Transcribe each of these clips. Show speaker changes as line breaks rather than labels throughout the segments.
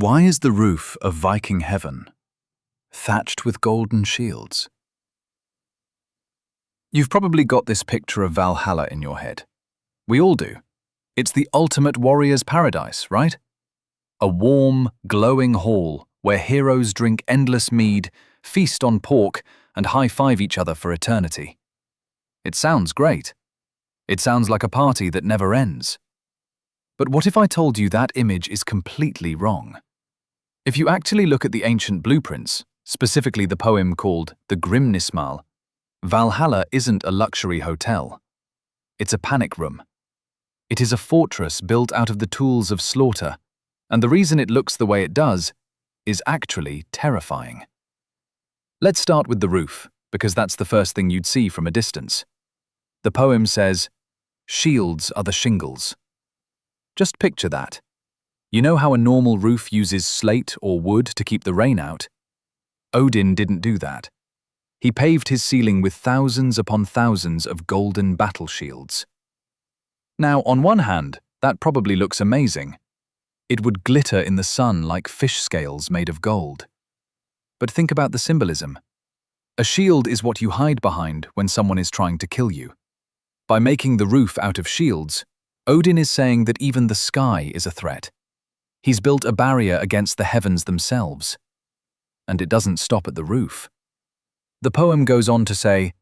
Why is the roof of Viking heaven thatched with golden shields? You've probably got this picture of Valhalla in your head. We all do. It's the ultimate warrior's paradise, right? A warm, glowing hall where heroes drink endless mead, feast on pork, and high-five each other for eternity. It sounds great. It sounds like a party that never ends. But what if I told you that image is completely wrong? If you actually look at the ancient blueprints, specifically the poem called the Grímnismál, Valhalla isn't a luxury hotel. It's a panic room. It is a fortress built out of the tools of slaughter, and the reason it looks the way it does is actually terrifying. Let's start with the roof, because that's the first thing you'd see from a distance. The poem says, "Shields are the shingles." Just picture that. You know how a normal roof uses slate or wood to keep the rain out? Odin didn't do that. He paved his ceiling with thousands upon thousands of golden battle shields. Now, on one hand, that probably looks amazing. It would glitter in the sun like fish scales made of gold. But think about the symbolism. A shield is what you hide behind when someone is trying to kill you. By making the roof out of shields, Odin is saying that even the sky is a threat. He's built a barrier against the heavens themselves. And it doesn't stop at the roof. The poem goes on to say,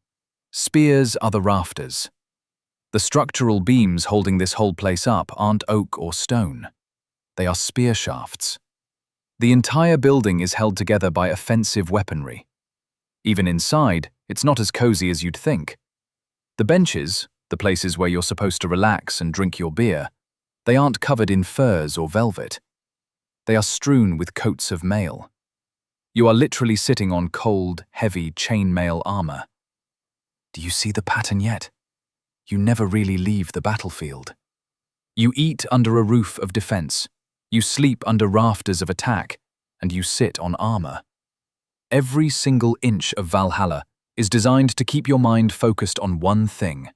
"Spears are the rafters." The structural beams holding this whole place up aren't oak or stone. They are spear shafts. The entire building is held together by offensive weaponry. Even inside, it's not as cozy as you'd think. The benches, the places where you're supposed to relax and drink your beer, they aren't covered in furs or velvet. They are strewn with coats of mail. You are literally sitting on cold, heavy chainmail armor. Do you see the pattern yet? You never really leave the battlefield. You eat under a roof of defense, you sleep under rafters of attack, and you sit on armor. Every single inch of Valhalla is designed to keep your mind focused on one thing: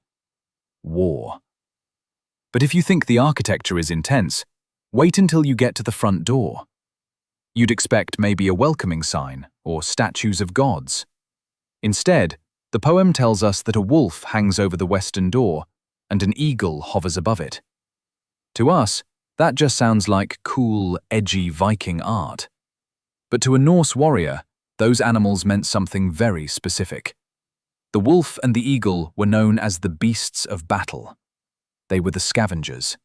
war. But if you think the architecture is intense, wait until you get to the front door. You'd expect maybe a welcoming sign or statues of gods. Instead, the poem tells us that a wolf hangs over the western door and an eagle hovers above it. To us, that just sounds like cool, edgy Viking art. But to a Norse warrior, those animals meant something very specific. The wolf and the eagle were known as the beasts of battle. They were the scavengers.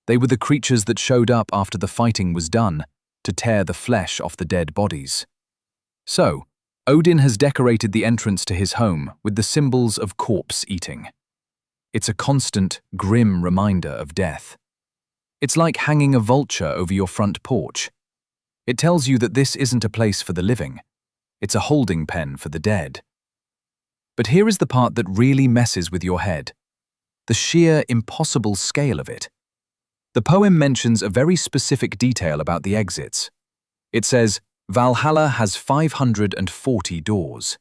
They were the creatures that showed up after the fighting was done to tear the flesh off the dead bodies. So, Odin has decorated the entrance to his home with the symbols of corpse eating. It's a constant, grim reminder of death. It's like hanging a vulture over your front porch. It tells you that this isn't a place for the living. It's a holding pen for the dead. But here is the part that really messes with your head. The sheer impossible scale of it. The poem mentions a very specific detail about the exits. It says, Valhalla has 540 doors.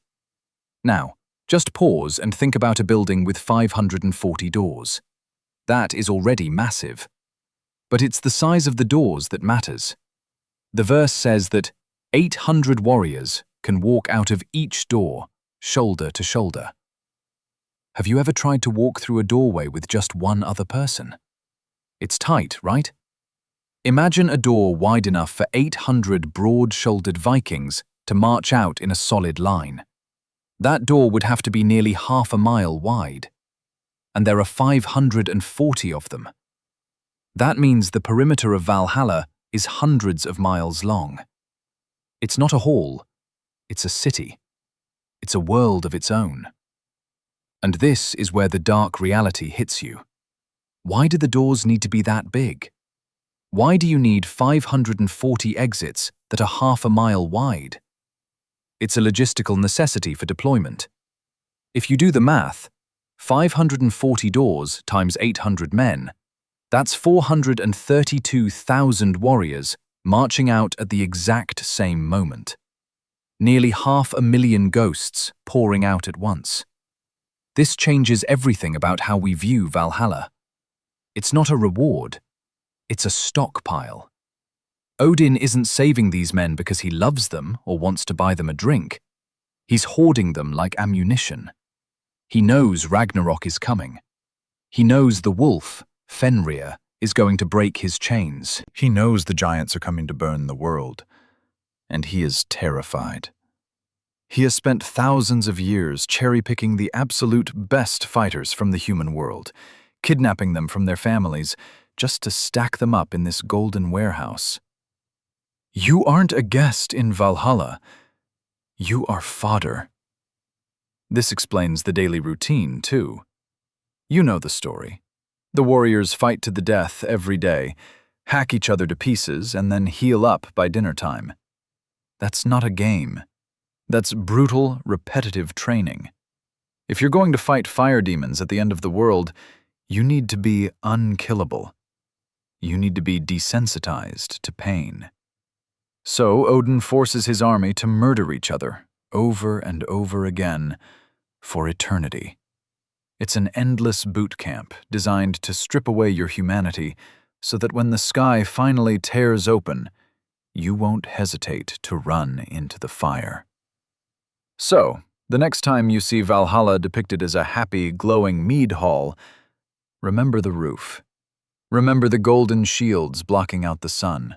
Now, just pause and think about a building with 540 doors. That is already massive. But it's the size of the doors that matters. The verse says that 800 warriors can walk out of each door, shoulder to shoulder. Have you ever tried to walk through a doorway with just one other person? It's tight, right? Imagine a door wide enough for 800 broad-shouldered Vikings to march out in a solid line. That door would have to be nearly half a mile wide. And there are 540 of them. That means the perimeter of Valhalla is hundreds of miles long. It's not a hall, it's a city. It's a world of its own. And this is where the dark reality hits you. Why do the doors need to be that big? Why do you need 540 exits that are half a mile wide? It's a logistical necessity for deployment. If you do the math, 540 doors times 800 men, that's 432,000 warriors marching out at the exact same moment. Nearly 500,000 ghosts pouring out at once. This changes everything about how we view Valhalla. It's not a reward, it's a stockpile. Odin isn't saving these men because he loves them or wants to buy them a drink. He's hoarding them like ammunition. He knows Ragnarok is coming. He knows the wolf, Fenrir, is going to break his chains. He knows the giants are coming to burn the world, and he is terrified. He has spent thousands of years cherry-picking the absolute best fighters from the human world, kidnapping them from their families just to stack them up in this golden warehouse. You aren't a guest in Valhalla. You are fodder. This explains the daily routine, too. You know the story. The warriors fight to the death every day, hack each other to pieces, and then heal up by dinner time. That's not a game. That's brutal, repetitive training. If you're going to fight fire demons at the end of the world, you need to be unkillable. You need to be desensitized to pain. So Odin forces his army to murder each other, over and over again, for eternity. It's an endless boot camp designed to strip away your humanity so that when the sky finally tears open, you won't hesitate to run into the fire. So, the next time you see Valhalla depicted as a happy, glowing mead hall, remember the roof. Remember the golden shields blocking out the sun.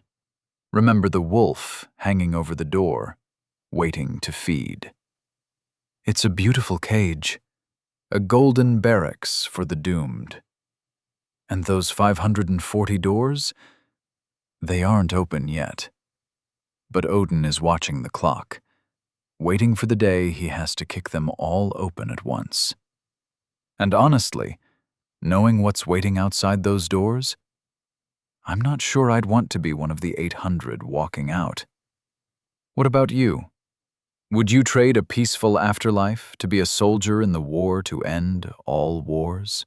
Remember the wolf hanging over the door, waiting to feed. It's a beautiful cage, a golden barracks for the doomed. And those 540 doors? They aren't open yet. But Odin is watching the clock, waiting for the day he has to kick them all open at once. And honestly, knowing what's waiting outside those doors, I'm not sure I'd want to be one of the 800 walking out. What about you? Would you trade a peaceful afterlife to be a soldier in the war to end all wars?